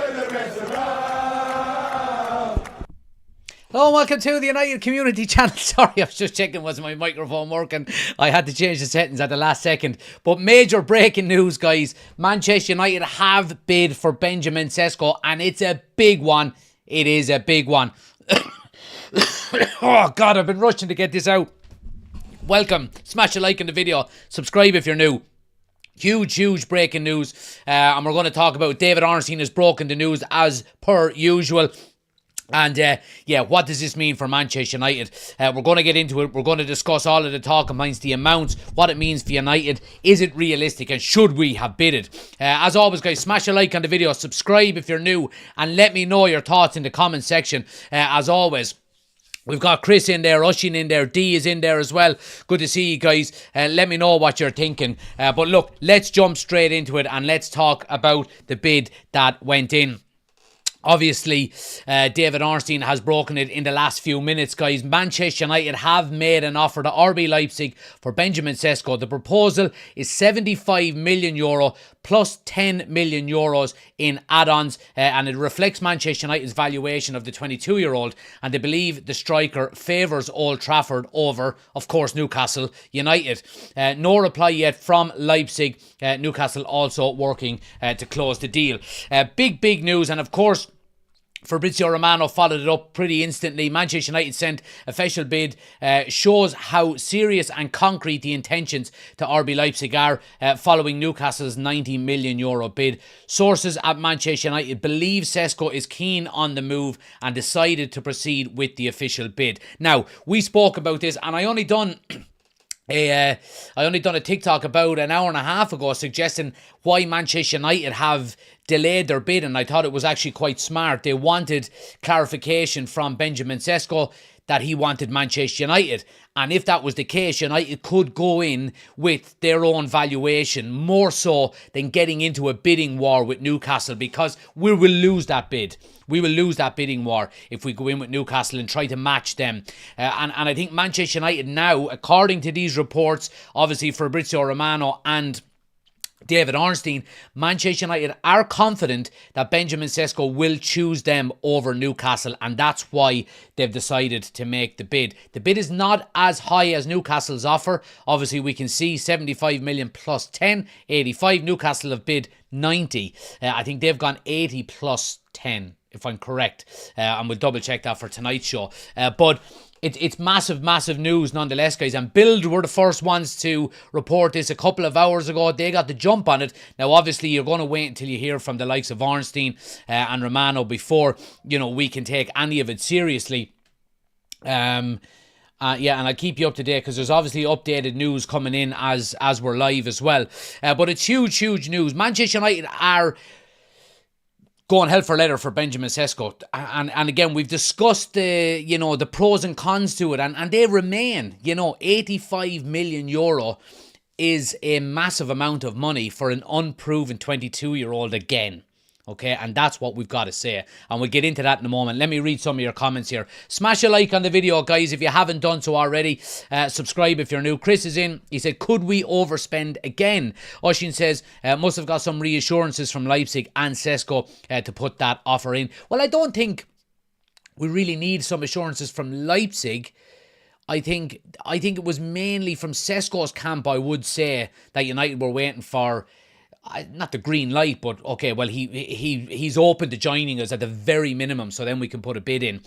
Hello and welcome to the United Community Channel. Sorry, I was just checking was my microphone working. I had to change the settings at the last second. But major breaking news, guys. Manchester United have bid for Benjamin Sesko, and it's a big one. It is a big one. Oh God, I've been rushing to get this out. Welcome. Smash a like on the video. Subscribe if you're new. Huge breaking news. And we're going to talk about David Ornstein has broken the news as per usual. And what does this mean for Manchester United? We're going to get into it. We're going to discuss all of the talking points, the amounts, what it means for United. Is it realistic and should we have bid it? As always, guys, smash a like on the video, subscribe if you're new, and let me know your thoughts in the comment section. As always, we've got Chris in there, Ushin in there, D is in there as well. Good to see you guys. Let me know what you're thinking. But look, let's jump straight into it and let's talk about the bid that went in. Obviously, David Ornstein has broken it in the last few minutes, guys. Manchester United have made an offer to RB Leipzig for Benjamin Sesko. The proposal is €75 million plus €10 million in add-ons, and it reflects Manchester United's valuation of the 22-year-old, and they believe the striker favours Old Trafford over, of course, Newcastle United. No reply yet from Leipzig. Newcastle also working to close the deal. Big news, and of course, Fabrizio Romano followed it up pretty instantly. Manchester United sent official bid, shows how serious and concrete the intentions to RB Leipzig are following Newcastle's €90 million bid. Sources at Manchester United believe Sesko is keen on the move and decided to proceed with the official bid. Now, we spoke about this, and I only done a TikTok about an hour and a half ago suggesting why Manchester United have delayed their bid, and I thought it was actually quite smart. They wanted clarification from Benjamin Sesko that he wanted Manchester United, and if that was the case, United could go in with their own valuation more so than getting into a bidding war with Newcastle, because we will lose that bid. We will lose that bidding war if we go in with Newcastle and try to match them. And I think Manchester United now, according to these reports, obviously Fabrizio Romano and David Ornstein, Manchester United are confident that Benjamin Sesko will choose them over Newcastle, and that's why they've decided to make the bid. The bid is not as high as Newcastle's offer. Obviously, we can see 75 million plus 10, 85. Newcastle have bid 90. I think they've gone 80 plus 10, if I'm correct. And we'll double check that for tonight's show. But it's massive news nonetheless, guys. And Bild were the first ones to report this a couple of hours ago. They got the jump on it. Now, obviously, you're going to wait until you hear from the likes of Ornstein and Romano before, we can take any of it seriously. And I'll keep you up to date because there's obviously updated news coming in as we're live as well. But it's huge news. Manchester United are going hell for leather for Benjamin Sesko, and again we've discussed the pros and cons to it, and they remain. €85 million is a massive amount of money for an unproven 22-year-old again. Okay, and that's what we've got to say, and we'll get into that in a moment. Let me read some of your comments here. Smash a like on the video, guys, if you haven't done so already. Subscribe if you're new. Chris is in. He said, could we overspend again? Oshin says, must have got some reassurances from Leipzig and Sesko to put that offer in. Well, I don't think we really need some assurances from Leipzig. I think it was mainly from Sesko's camp, I would say, that United were waiting for not the green light, but okay, well, he's open to joining us at the very minimum, so then we can put a bid in.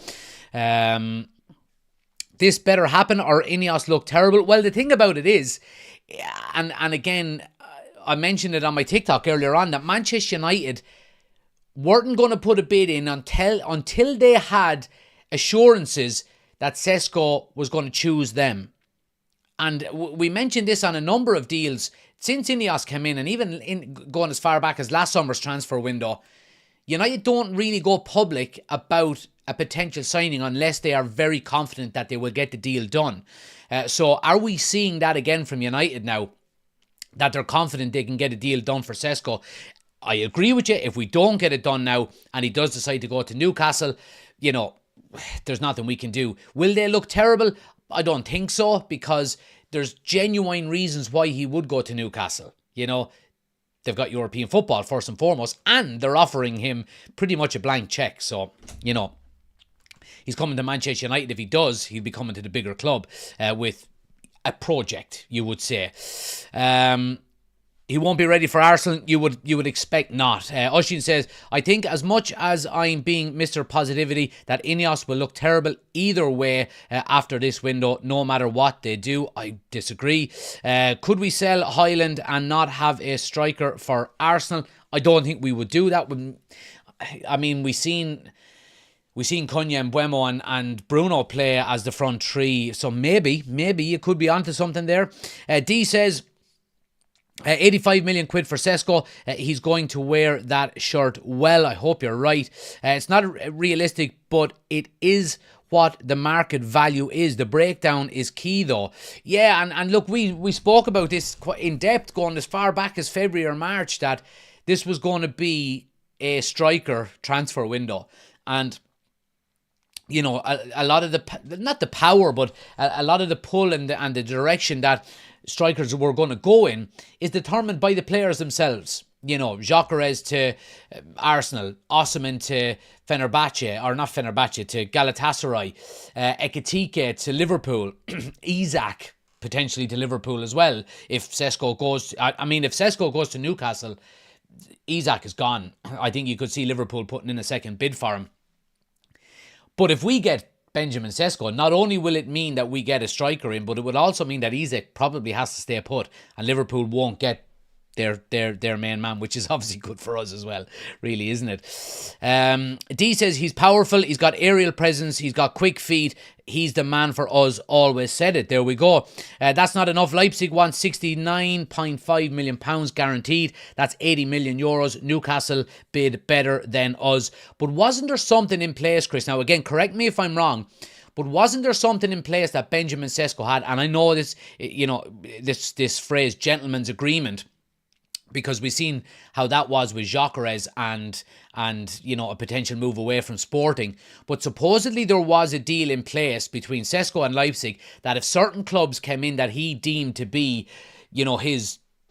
This better happen or Ineos look terrible. Well, the thing about it is, and again, I mentioned it on my TikTok earlier on, that Manchester United weren't going to put a bid in until they had assurances that Sesko was going to choose them. And we mentioned this on a number of deals since Ineos came in, and even going as far back as last summer's transfer window. United don't really go public about a potential signing unless they are very confident that they will get the deal done. So are we seeing that again from United now, that they're confident they can get a deal done for Sesko? I agree with you. If we don't get it done now and he does decide to go to Newcastle, there's nothing we can do. Will they look terrible? I don't think so, because there's genuine reasons why he would go to Newcastle. they've got European football first and foremost, and they're offering him pretty much a blank check. So, he's coming to Manchester United. If he does, he'll be coming to the bigger club with a project, you would say. He won't be ready for Arsenal. You would expect not. Oshin says, I think as much as I'm being Mr. Positivity, that Ineos will look terrible either way after this window, no matter what they do. I disagree. Could we sell Highland and not have a striker for Arsenal? I don't think we would do that. I mean, we've seen Cunha and Buemo and Bruno play as the front three, so maybe you could be onto something there. D says, 85 million quid for Sesko. He's going to wear that shirt well. I hope you're right. It's not realistic, but it is what the market value is. The breakdown is key though. Yeah, and look, we spoke about this quite in depth going as far back as February or March, that this was going to be a striker transfer window. And a lot of not the power, but a lot of the pull and the direction that strikers were going to go in is determined by the players themselves. Gyökeres to Arsenal, Osimhen to Fenerbahce, or not Fenerbahce, to Galatasaray, Ekitike to Liverpool, Isak potentially to Liverpool as well. If Sesko goes, if Sesko goes to Newcastle, Isak is gone. I think you could see Liverpool putting in a second bid for him. But if we get Benjamin Sesko, not only will it mean that we get a striker in, but it would also mean that Isak probably has to stay put, and Liverpool won't get their main man, which is obviously good for us as well, really, isn't it? D says he's powerful, he's got aerial presence, he's got quick feet, he's the man for us, always said it. There we go. That's not enough. Leipzig wants £69.5 million guaranteed. That's 80 million euros. Newcastle bid better than us. But wasn't there something in place, Chris? Now again, correct me if I'm wrong, but wasn't there something in place that Benjamin Sesko had? And I know this, this phrase, gentleman's agreement, because we've seen how that was with Gyökeres and a potential move away from Sporting. But supposedly there was a deal in place between Sesko and Leipzig that if certain clubs came in that he deemed to be,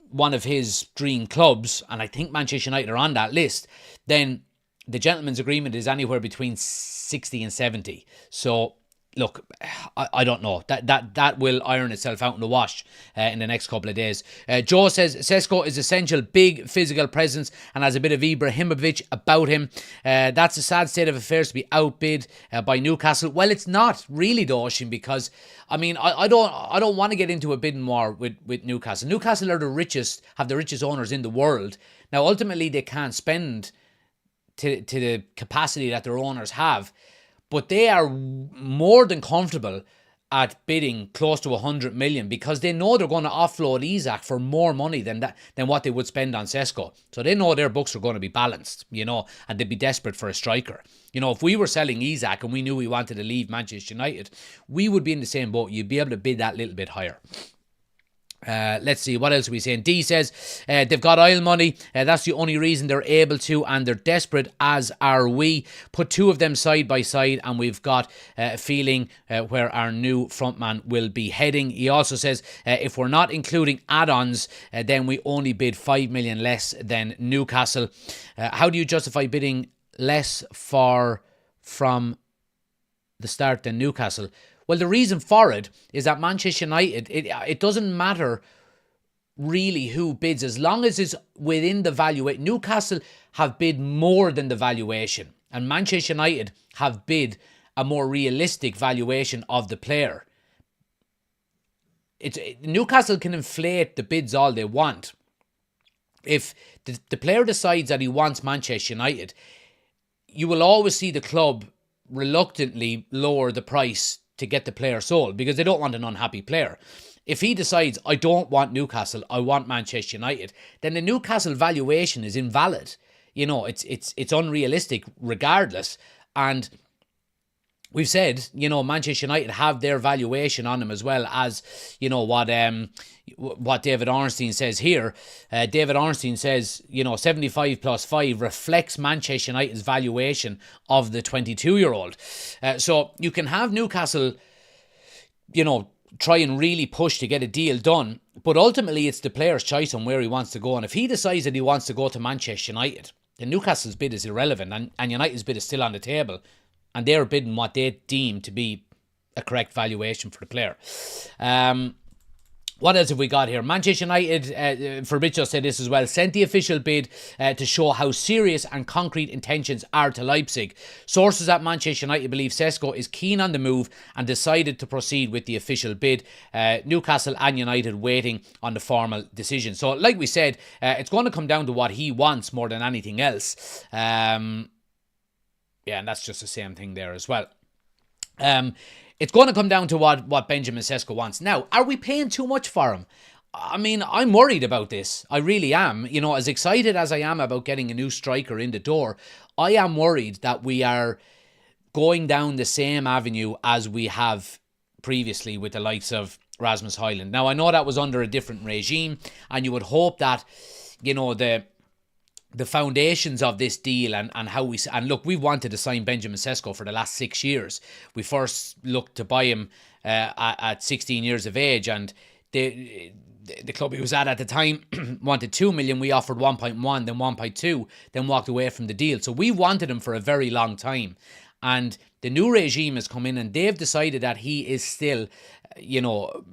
one of his dream clubs, and I think Manchester United are on that list, then the gentleman's agreement is anywhere between 60 and 70. So look, I don't know. That will iron itself out in the wash in the next couple of days. Joe says Sesko is essential, big physical presence, and has a bit of Ibrahimovic about him. That's a sad state of affairs to be outbid by Newcastle. Well, it's not really though, Oisín, because I don't want to get into a bidding war with Newcastle. Newcastle are have the richest owners in the world. Now, ultimately, they can't spend to the capacity that their owners have. But they are more than comfortable at bidding close to 100 million because they know they're going to offload Isak for more money than what they would spend on Sesko. So they know their books are going to be balanced, and they'd be desperate for a striker. If we were selling Isak and we knew we wanted to leave Manchester United, we would be in the same boat. You'd be able to bid that little bit higher. Let's see, what else are we saying? D says they've got oil money. That's the only reason they're able to, and they're desperate, as are we. Put two of them side by side, and we've got a feeling where our new frontman will be heading. He also says if we're not including add-ons, then we only bid 5 million less than Newcastle. How do you justify bidding less from the start than Newcastle? Well, the reason for it is that Manchester United, it doesn't matter really who bids as long as it's within the valuation. Newcastle have bid more than the valuation, and Manchester United have bid a more realistic valuation of the player. Newcastle can inflate the bids all they want. If the player decides that he wants Manchester United, you will always see the club reluctantly lower the price to get the player sold because they don't want an unhappy player. If he decides, I don't want Newcastle, I want Manchester United, then the Newcastle valuation is invalid. It's unrealistic regardless. And we've said, Manchester United have their valuation on him as well as, what David Ornstein says here. David Ornstein says, 75 plus 5 reflects Manchester United's valuation of the 22-year-old. So you can have Newcastle, try and really push to get a deal done. But ultimately, it's the player's choice on where he wants to go. And if he decides that he wants to go to Manchester United, then Newcastle's bid is irrelevant, and United's bid is still on the table. And they're bidding what they deem to be a correct valuation for the player. What else have we got here? Manchester United, Fabrizio said this as well, sent the official bid to show how serious and concrete intentions are to Leipzig. Sources at Manchester United believe Sesko is keen on the move and decided to proceed with the official bid. Newcastle and United waiting on the formal decision. So, like we said, it's going to come down to what he wants more than anything else. Yeah, and that's just the same thing there as well. It's going to come down to what Benjamin Sesko wants. Now, are we paying too much for him? I mean, I'm worried about this. I really am. You know, as excited as I am about getting a new striker in the door, I am worried that we are going down the same avenue as we have previously with the likes of Rasmus Højlund. Now, I know that was under a different regime, and you would hope that, you know, the foundations of this deal and how we... And look, we've wanted to sign Benjamin Sesko for the last 6 years. We first looked to buy him at 16 years of age, and the club he was at the time wanted 2 million. We offered 1.1, then 1.2, then walked away from the deal. So we wanted him for a very long time. And the new regime has come in and they've decided that he is still, you know,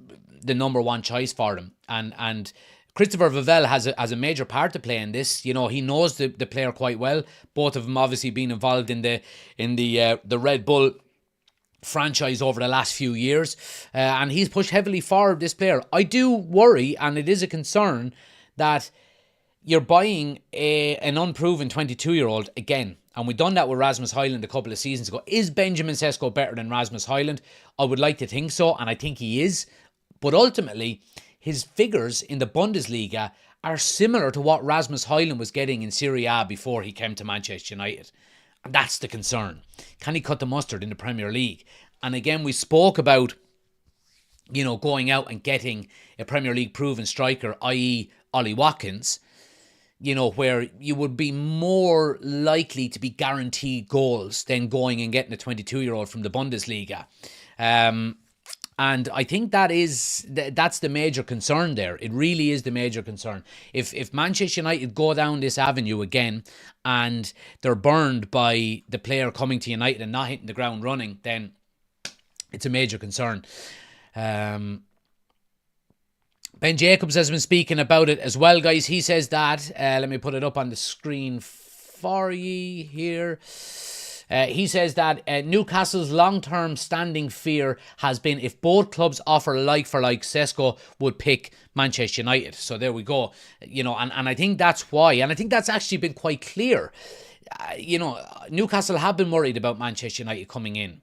the number one choice for them. And Christopher Vivell has a major part to play in this. You know, he knows the player quite well. Both of them obviously being involved in the Red Bull franchise over the last few years. And he's pushed heavily for this player. I do worry, and it is a concern, that you're buying an unproven 22-year-old again. And we've done that with Rasmus Højlund a couple of seasons ago. Is Benjamin Sesko better than Rasmus Højlund? I would like to think so, and I think he is. But ultimately, his figures in the Bundesliga are similar to what Rasmus Højlund was getting in Serie A before he came to Manchester United. And that's the concern. Can he cut the mustard in the Premier League? And again, we spoke about, you know, going out and getting a Premier League proven striker, i.e. Ollie Watkins, you know, where you would be more likely to be guaranteed goals than going and getting a 22-year-old from the Bundesliga. And I think that's the major concern there. It really is the major concern. If Manchester United go down this avenue again and they're burned by the player coming to United and not hitting the ground running, then it's a major concern. Ben Jacobs has been speaking about it as well, guys. He says that, let me put it up on the screen for ye here. He says that Newcastle's long-term standing fear has been if both clubs offer like for like, Sesko would pick Manchester United. So there we go. You know, and I think that's why. And I think that's actually been quite clear. You know, Newcastle have been worried about Manchester United coming in.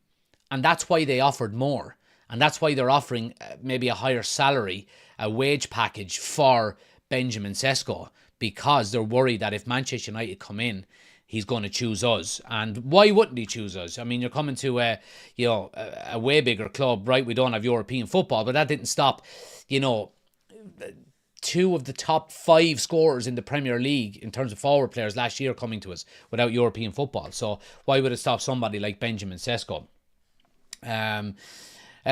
And that's why they offered more. And that's why they're offering maybe a higher salary, a wage package for Benjamin Sesko. Because they're worried that if Manchester United come in, he's going to choose us. And why wouldn't he choose us? I mean, you're coming to a way bigger club, right? We don't have European football, but that didn't stop, you know, 2 of the top 5 scorers in the Premier League in terms of forward players last year coming to us without European football. So why would it stop somebody like Benjamin Sesko?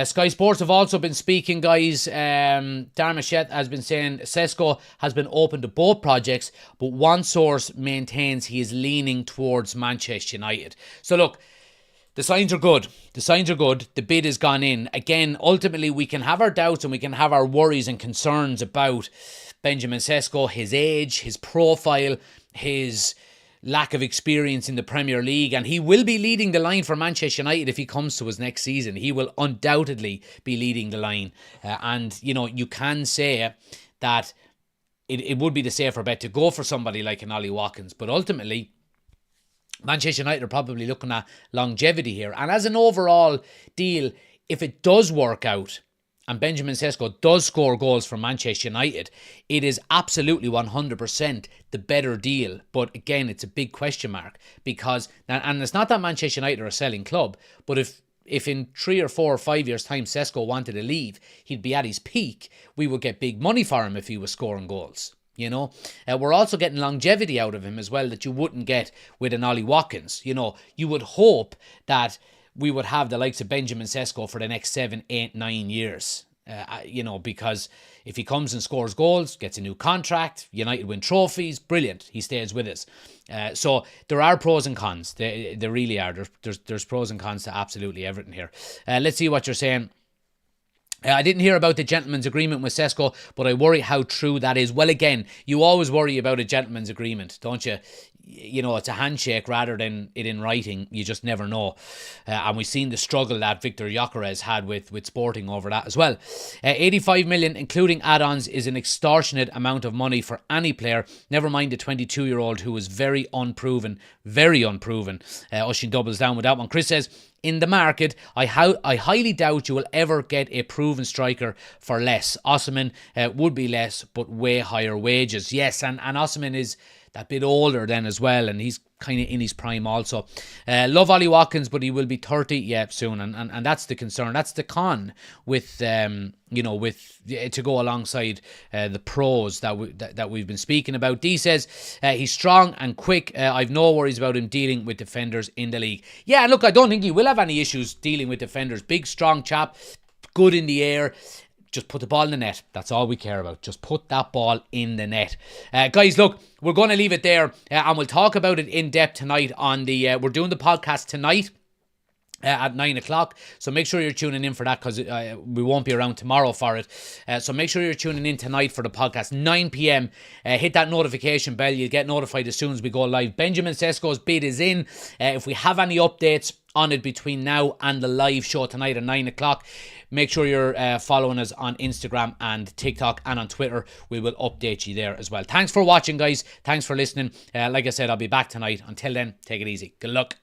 Sky Sports have also been speaking, guys. Darmachet has been saying Sesko has been open to both projects, but one source maintains he is leaning towards Manchester United. So look, the signs are good. The signs are good. The bid has gone in. Again, ultimately, we can have our doubts and we can have our worries and concerns about Benjamin Sesko, his age, his profile, his lack of experience in the Premier League, and he will be leading the line for Manchester United if he comes to us next season. He will undoubtedly be leading the line, and you know, you can say that it would be the safer bet to go for somebody like an Ollie Watkins, but ultimately Manchester United are probably looking at longevity here, and as an overall deal, if it does work out and Benjamin Sesko does score goals for Manchester United, it is absolutely 100% the better deal. But again, it's a big question mark because, and it's not that Manchester United are a selling club, but if in 3 or 4 or 5 years' time Sesko wanted to leave, he'd be at his peak, we would get big money for him if he was scoring goals. You know, we're also getting longevity out of him as well that you wouldn't get with an Ollie Watkins. You know, you would hope that we would have the likes of Benjamin Sesko for the next 7, 8, 9 years. Because if he comes and scores goals, gets a new contract, United win trophies, brilliant. He stays with us. So there are pros and cons. There really are. There's pros and cons to absolutely everything here. Let's see what you're saying. I didn't hear about the gentleman's agreement with Sesko, but I worry how true that is. Well, again, you always worry about a gentleman's agreement, don't you? It's a handshake rather than it in writing. You just never know. And we've seen the struggle that Victor Gyökeres had with Sporting over that as well. 85 million, including add-ons, is an extortionate amount of money for any player. Never mind the 22-year-old who is very unproven. Oshin doubles down with that one. Chris says, in the market, I highly doubt you will ever get a proven striker for less. Osimhen would be less, but way higher wages. Yes, and Osimhen is that bit older then as well, and he's kind of in his prime also. Love Ollie Watkins, but he will be 30 soon, and that's the concern. That's the con with to go alongside the pros that we've been speaking about. D says he's strong and quick. I've no worries about him dealing with defenders in the league. Yeah, look, I don't think he will have any issues dealing with defenders. Big, strong chap, good in the air. Just put the ball in the net. That's all we care about. Just put that ball in the net. Guys, look, we're going to leave it there. And we'll talk about it in depth tonight on the... we're doing the podcast tonight at 9 o'clock. So make sure you're tuning in for that, because we won't be around tomorrow for it. So make sure you're tuning in tonight for the podcast. 9 p.m. Hit that notification bell. You'll get notified as soon as we go live. Benjamin Sesko's bid is in. If we have any updates on it between now and the live show tonight at 9 o'clock, make sure you're following us on Instagram and TikTok and on Twitter. We will update you there as well. Thanks for watching, guys. Thanks for listening. Like I said, I'll be back tonight. Until then, take it easy. Good luck.